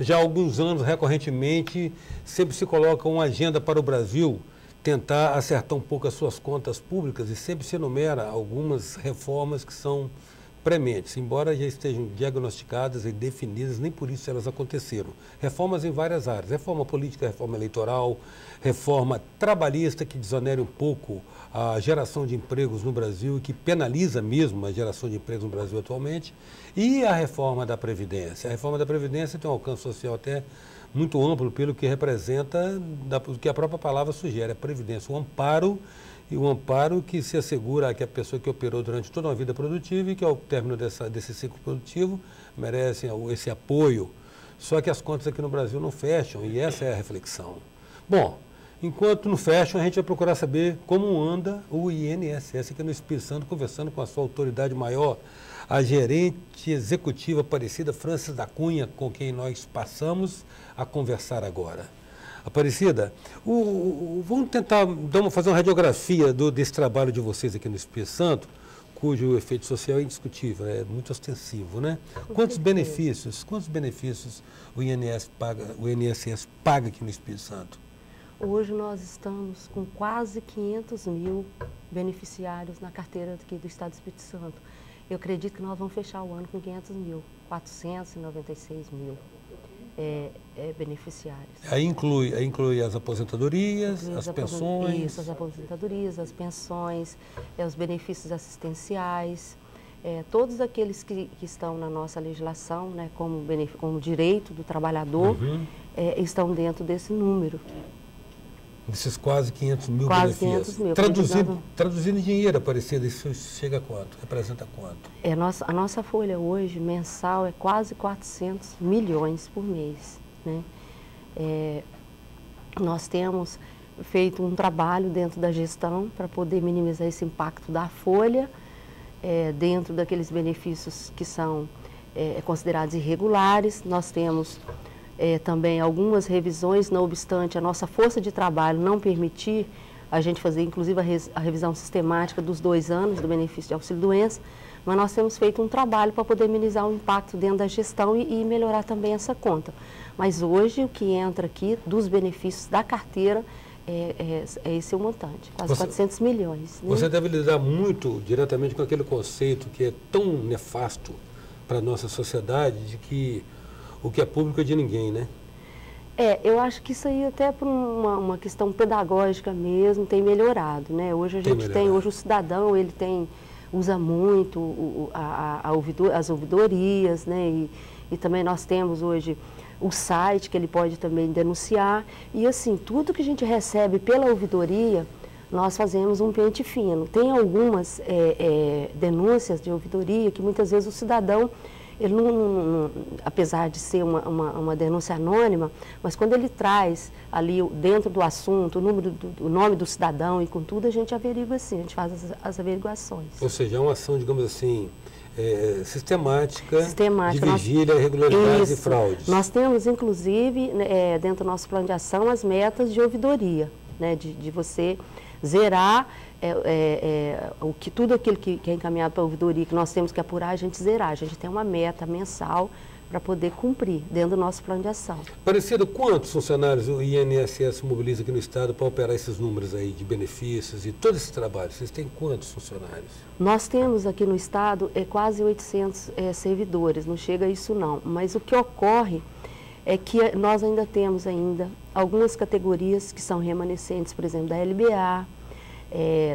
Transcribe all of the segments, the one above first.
Já há alguns anos, recorrentemente, sempre se coloca uma agenda para o Brasil tentar acertar um pouco as suas contas públicas e sempre se enumera algumas reformas que são prementes, embora já estejam diagnosticadas e definidas, nem por isso elas aconteceram. Reformas em várias áreas, reforma política, reforma eleitoral, reforma trabalhista que desonere um pouco a geração de empregos no Brasil e que penaliza mesmo a geração de empregos no Brasil atualmente, e a reforma da Previdência. A reforma da Previdência tem um alcance social até muito amplo pelo que representa, do que a própria palavra sugere, a Previdência, um amparo que se assegura que a pessoa que operou durante toda uma vida produtiva e que ao término desse ciclo produtivo merece esse apoio. Só que as contas aqui no Brasil não fecham e essa é a reflexão. Bom, enquanto não fecham, a gente vai procurar saber como anda o INSS aqui no Espírito Santo, conversando com a sua autoridade maior, a gerente executiva Aparecida Francis da Cunha, com quem nós passamos a conversar agora. Aparecida, vamos tentar fazer uma radiografia desse trabalho de vocês aqui no Espírito Santo, cujo efeito social é indiscutível, é muito ostensivo, né? Quantos benefícios o INSS paga aqui no Espírito Santo? Hoje nós estamos com quase 500 mil beneficiários na carteira aqui do Estado do Espírito Santo. Eu acredito que nós vamos fechar o ano com 500 mil, 496 mil beneficiários. Aí inclui as aposentadorias, as pensões? Isso, as aposentadorias, as pensões, os benefícios assistenciais, todos aqueles que estão na nossa legislação, né, como direito do trabalhador, estão dentro desse número. Desses quase 500 mil quase benefícios. 500 mil. Traduzindo em dinheiro, Aparecida, isso chega a quanto? Representa quanto? A nossa folha hoje, mensal, é quase 400 milhões por mês, né? Nós temos feito um trabalho dentro da gestão para poder minimizar esse impacto da folha, dentro daqueles benefícios que são considerados irregulares. Nós temos também algumas revisões, não obstante a nossa força de trabalho não permitir a gente fazer, inclusive, a revisão sistemática dos 2 anos do benefício de auxílio-doença, mas nós temos feito um trabalho para poder minimizar o impacto dentro da gestão e melhorar também essa conta. Mas hoje o que entra aqui dos benefícios da carteira é esse o montante, quase 400 milhões. Né? Você deve lidar muito diretamente com aquele conceito que é tão nefasto para a nossa sociedade de que o que é público é de ninguém, né? Eu acho que isso aí até por uma questão pedagógica mesmo tem melhorado, né? Hoje a gente hoje o cidadão, ele usa muito as ouvidorias, né? E também nós temos hoje o site que ele pode também denunciar. E assim, tudo que a gente recebe pela ouvidoria, nós fazemos um pente fino. Tem algumas denúncias de ouvidoria que muitas vezes o cidadão, ele não, apesar de ser uma denúncia anônima, mas quando ele traz ali dentro do assunto o nome do cidadão e com tudo, a gente averigua assim, a gente faz as averiguações. Ou seja, é uma ação, digamos assim, sistemática de vigília, irregularidades e fraudes. Nós temos, inclusive, dentro do nosso plano de ação, as metas de ouvidoria, né, de você zerar tudo aquilo que é encaminhado para a ouvidoria, que nós temos que apurar, a gente zerar. A gente tem uma meta mensal para poder cumprir dentro do nosso plano de ação. Aparecida, quantos funcionários o INSS mobiliza aqui no Estado para operar esses números aí de benefícios e todo esse trabalho? Vocês têm quantos funcionários? Nós temos aqui no Estado quase 800 servidores, não chega a isso não. Mas o que ocorre é que nós ainda temos algumas categorias que são remanescentes, por exemplo, da LBA,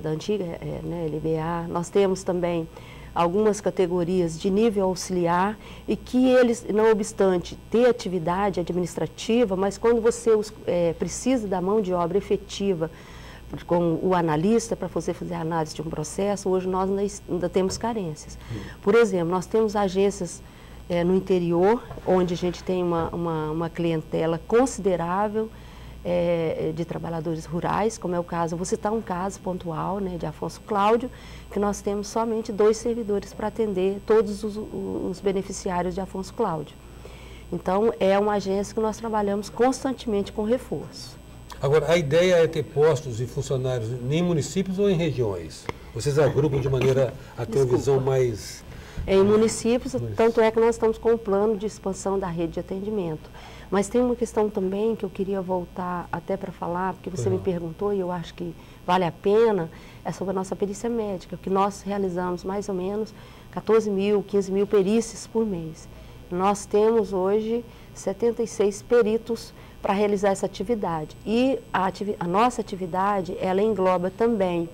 da antiga LBA. Nós temos também algumas categorias de nível auxiliar e que eles, não obstante ter atividade administrativa, mas quando você precisa da mão de obra efetiva com o analista para fazer a análise de um processo, hoje nós ainda temos carências. Por exemplo, nós temos agências no interior, onde a gente tem uma clientela considerável de trabalhadores rurais, como é o caso, vou citar um caso pontual, né, de Afonso Cláudio, que nós temos somente 2 servidores para atender todos os beneficiários de Afonso Cláudio. Então, é uma agência que nós trabalhamos constantemente com reforço. Agora, a ideia é ter postos e funcionários em municípios ou em regiões? Vocês agrupam de maneira a ter uma visão mais em municípios, tanto é que nós estamos com um plano de expansão da rede de atendimento. Mas tem uma questão também que eu queria voltar até para falar, porque você me perguntou e eu acho que vale a pena, é sobre a nossa perícia médica, que nós realizamos mais ou menos 14 mil, 15 mil perícias por mês. Nós temos hoje 76 peritos para realizar essa atividade. E a nossa atividade, ela engloba também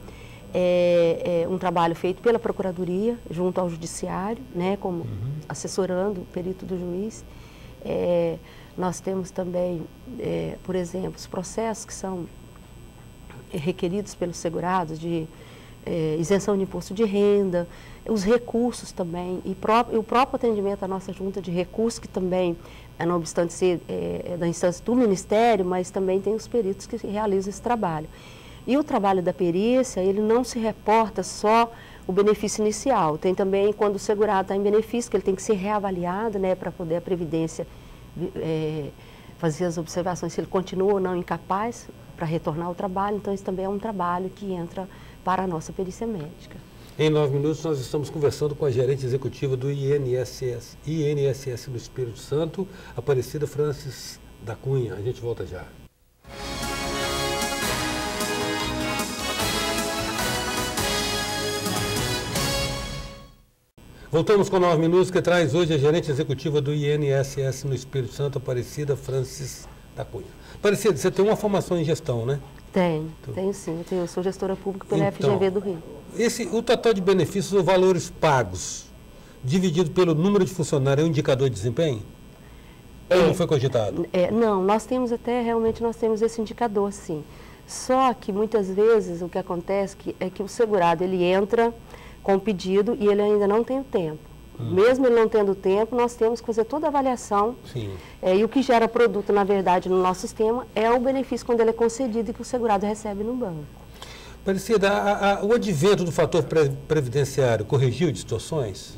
um trabalho feito pela Procuradoria, junto ao Judiciário, né, como assessorando o perito do juiz. Nós temos também, por exemplo, os processos que são requeridos pelos segurados de isenção de imposto de renda, os recursos também, e o próprio atendimento à nossa junta de recursos, que também, não obstante ser da instância do Ministério, mas também tem os peritos que realizam esse trabalho. E o trabalho da perícia, ele não se reporta só o benefício inicial, tem também quando o segurado está em benefício, que ele tem que ser reavaliado, né, para poder a Previdência fazer as observações se ele continua ou não incapaz para retornar ao trabalho. Então, isso também é um trabalho que entra para a nossa perícia médica. Em 9 minutos, nós estamos conversando com a gerente executiva do INSS no Espírito Santo, Aparecida Francis da Cunha. A gente volta já. Voltamos com 9 minutos, que traz hoje a gerente executiva do INSS no Espírito Santo, Aparecida Francis da Cunha. Aparecida, você tem uma formação em gestão, né? Tenho sim. Eu sou gestora pública pela FGV do Rio. O total de benefícios ou valores pagos, dividido pelo número de funcionários, é um indicador de desempenho? Ou não foi cogitado? Não, nós temos esse indicador, sim. Só que muitas vezes o que acontece é que o segurado ele entra com o pedido e ele ainda não tem o tempo. Mesmo ele não tendo tempo, nós temos que fazer toda a avaliação. Sim. E o que gera produto, na verdade, no nosso sistema é o benefício quando ele é concedido e que o segurado recebe no banco. Aparecida, o advento do fator previdenciário corrigiu distorções?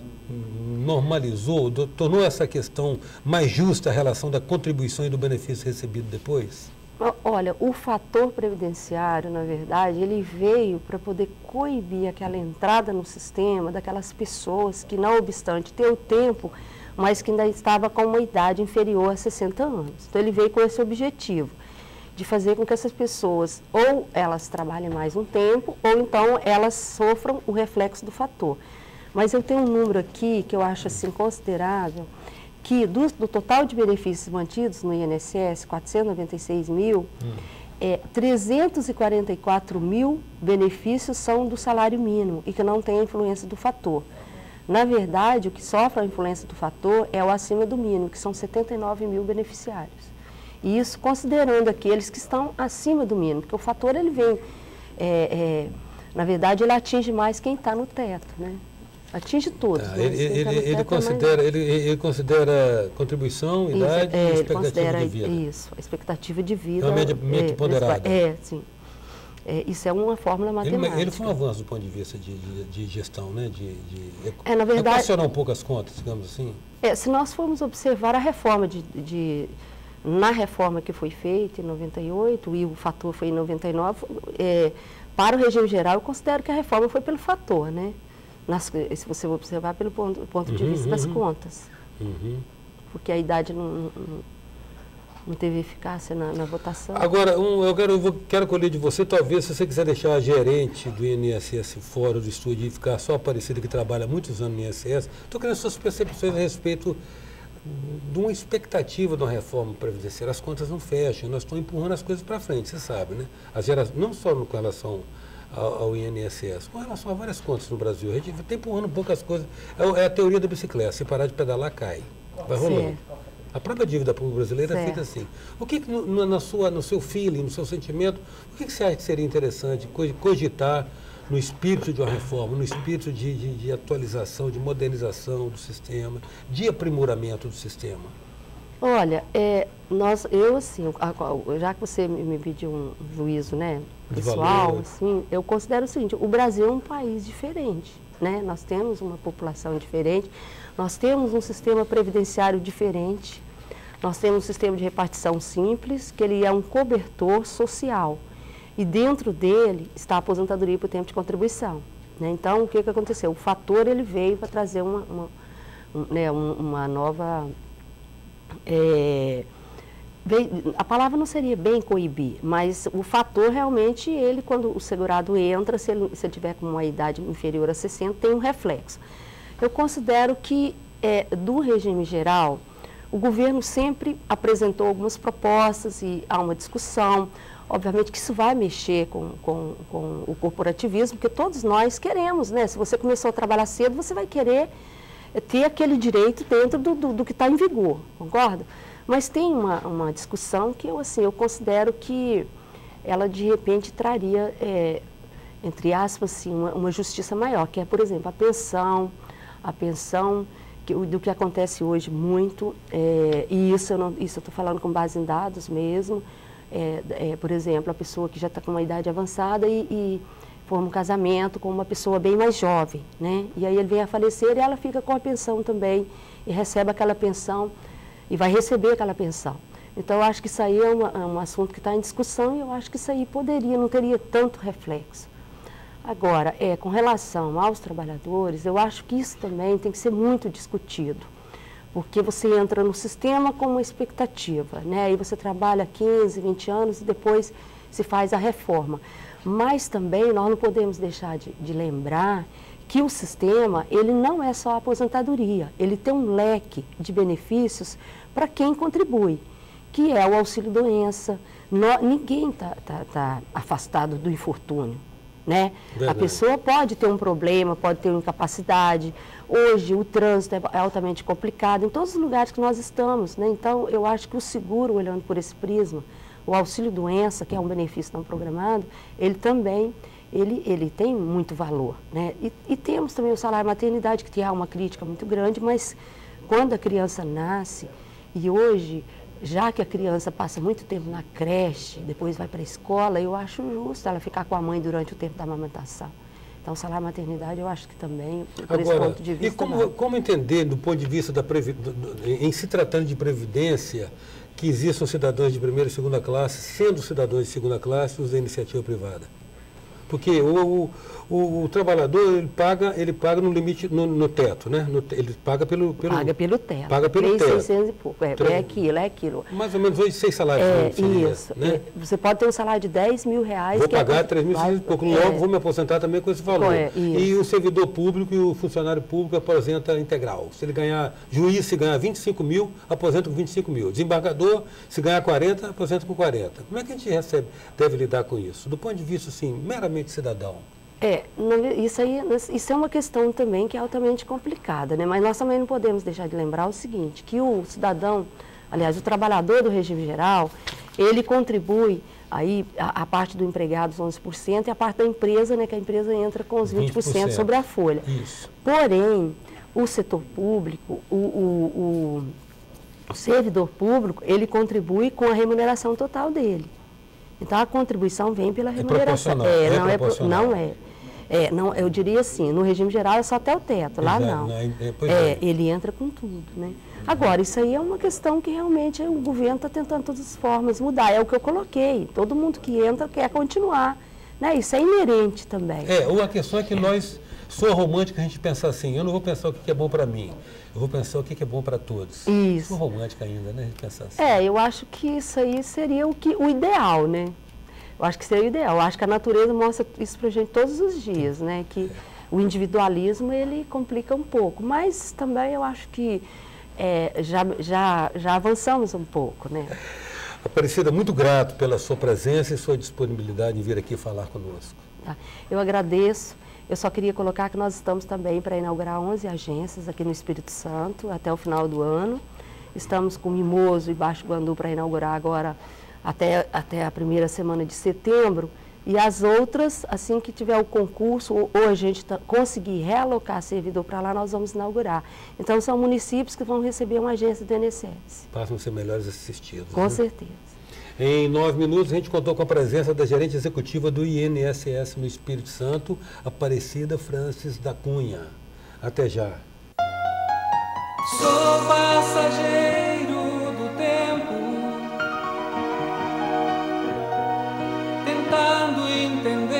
Normalizou? Tornou essa questão mais justa a relação da contribuição e do benefício recebido depois? Olha, o fator previdenciário, na verdade, ele veio para poder coibir aquela entrada no sistema daquelas pessoas que, não obstante ter o tempo, mas que ainda estava com uma idade inferior a 60 anos. Então, ele veio com esse objetivo, de fazer com que essas pessoas, ou elas trabalhem mais um tempo, ou então elas sofram o reflexo do fator. Mas eu tenho um número aqui que eu acho assim considerável, que do total de benefícios mantidos no INSS, 496 mil, 344 mil benefícios são do salário mínimo e que não tem a influência do fator. Na verdade, o que sofre a influência do fator é o acima do mínimo, que são 79 mil beneficiários. E isso considerando aqueles que estão acima do mínimo, porque o fator ele vem, na verdade, ele atinge mais quem está no teto, né? Atinge todos. Ele considera contribuição, idade e expectativa de vida. Isso, a expectativa de vida. É uma média ponderada. Sim. Isso é uma fórmula matemática. Ele foi um avanço do ponto de vista de gestão, né? Na verdade, equacionar um pouco as contas, digamos assim. Se nós formos observar a reforma na reforma que foi feita em 98, e o fator foi em 99, para o regime geral, eu considero que a reforma foi pelo fator, né? Se você observar pelo ponto de vista das contas. Porque a idade não teve eficácia na votação. Agora, eu quero colher de você, talvez, se você quiser deixar a gerente do INSS fora do estúdio e ficar só Aparecida, que trabalha há muitos anos no INSS, estou querendo suas percepções a respeito de uma expectativa de uma reforma previdenciária. As contas não fecham, nós estamos empurrando as coisas para frente, você sabe, né? Não só com relação ao INSS, com relação a várias contas no Brasil. A gente está empurrando poucas coisas. É a teoria da bicicleta, se parar de pedalar, cai. Vai rolando. A própria dívida pública brasileira é feita assim. O que no seu feeling, no seu sentimento, o que você acha que seria interessante cogitar no espírito de uma reforma, no espírito de atualização, de modernização do sistema, de aprimoramento do sistema? Olha, já que você me pediu um juízo, né, pessoal, assim, eu considero o seguinte: o Brasil é um país diferente, né? Nós temos uma população diferente, nós temos um sistema previdenciário diferente, nós temos um sistema de repartição simples, que ele é um cobertor social, e dentro dele está a aposentadoria por tempo de contribuição. né? Então, o que aconteceu? O fator ele veio para trazer uma nova... a palavra não seria bem coibir, mas o fator realmente, ele, quando o segurado entra, se ele tiver com uma idade inferior a 60, tem um reflexo. Eu considero que, do regime geral, o governo sempre apresentou algumas propostas e há uma discussão. Obviamente que isso vai mexer com o corporativismo, porque todos nós queremos, né? Se você começou a trabalhar cedo, você vai querer ter aquele direito dentro do que está em vigor, concorda? Mas tem uma discussão que eu considero que ela, de repente, traria, entre aspas, assim, uma justiça maior, que é, por exemplo, a pensão do que acontece hoje muito, e isso eu estou falando com base em dados mesmo, por exemplo, a pessoa que já está com uma idade avançada e forma um casamento com uma pessoa bem mais jovem, né? E aí ele vem a falecer e ela fica com a pensão também, e recebe aquela pensão, e vai receber aquela pensão. Então, eu acho que isso aí é um assunto que está em discussão, e eu acho que isso aí não teria tanto reflexo. Agora, com relação aos trabalhadores, eu acho que isso também tem que ser muito discutido, porque você entra no sistema com uma expectativa, né? E você trabalha 15, 20 anos e depois se faz a reforma. Mas também nós não podemos deixar de lembrar que o sistema, ele não é só a aposentadoria, ele tem um leque de benefícios para quem contribui, que é o auxílio-doença. Ninguém está afastado do infortúnio, né? A pessoa pode ter um problema, pode ter uma incapacidade. Hoje o trânsito é altamente complicado em todos os lugares que nós estamos, né? Então, eu acho que o seguro, olhando por esse prisma, o auxílio-doença, que é um benefício não programado, ele também ele tem muito valor, né? E temos também o salário-maternidade, que há uma crítica muito grande, mas quando a criança nasce, e hoje, já que a criança passa muito tempo na creche, depois vai para a escola, eu acho justo ela ficar com a mãe durante o tempo da amamentação. Então, o salário-maternidade, eu acho que também, por esse ponto de vista... E como entender, do ponto de vista em se tratando de previdência, que existam cidadãos de primeira e segunda classe, sendo cidadãos de segunda classe, os da iniciativa privada? Porque o trabalhador, ele paga no limite, no teto, né? Ele paga pelo teto. Paga pelo 3.600 e pouco. É aquilo. Mais ou menos hoje 6 salários. Isso. Né? Você pode ter um salário de R$10.000. Vou pagar 3.600 e pouco. Logo vou me aposentar também com esse valor. E o servidor público e o funcionário público aposenta integral. Se ele ganhar, juiz, se ganhar 25 mil, aposenta com 25 mil. Desembargador, se ganhar 40, aposenta com 40. Como é que a gente deve lidar com isso? Do ponto de vista, assim, meramente cidadão. Isso é uma questão também que é altamente complicada, né? Mas nós também não podemos deixar de lembrar o seguinte, que o cidadão, aliás, o trabalhador do regime geral, ele contribui aí a parte do empregado, os 11%, e a parte da empresa, né, que a empresa entra com os 20% sobre a folha. Isso. Porém, o setor público, o servidor público, ele contribui com a remuneração total dele. Então, a contribuição vem pela remuneração. Não, eu diria assim, no regime geral é só até o teto, lá não. Ele entra com tudo, né? Agora, isso aí é uma questão que realmente o governo está tentando de todas as formas mudar. É o que eu coloquei. Todo mundo que entra quer continuar, né? Isso é inerente também. A questão é que nós, sou romântico, a gente pensa assim, eu não vou pensar o que é bom para mim, eu vou pensar o que é bom para todos. Isso. Sou romântica ainda, né? A gente pensar assim. Eu acho que isso aí seria o ideal, né? Eu acho que seria o ideal. Eu acho que a natureza mostra isso para a gente todos os dias, né? Que o individualismo, ele complica um pouco. Mas também eu acho que já avançamos um pouco, né? Aparecida, muito grato pela sua presença e sua disponibilidade em vir aqui falar conosco. Eu agradeço. Eu só queria colocar que nós estamos também para inaugurar 11 agências aqui no Espírito Santo até o final do ano. Estamos com Mimoso e Baixo Guandu para inaugurar agora até a primeira semana de setembro, e as outras, assim que tiver o concurso, ou a gente conseguir realocar servidor para lá, nós vamos inaugurar. Então, são municípios que vão receber uma agência do INSS. Passam a ser melhores assistidos. Com certeza. Em 9 minutos, a gente contou com a presença da gerente executiva do INSS no Espírito Santo, Aparecida Francis da Cunha. Até já. Sou passageiro do tempo, tentando entender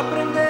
aprender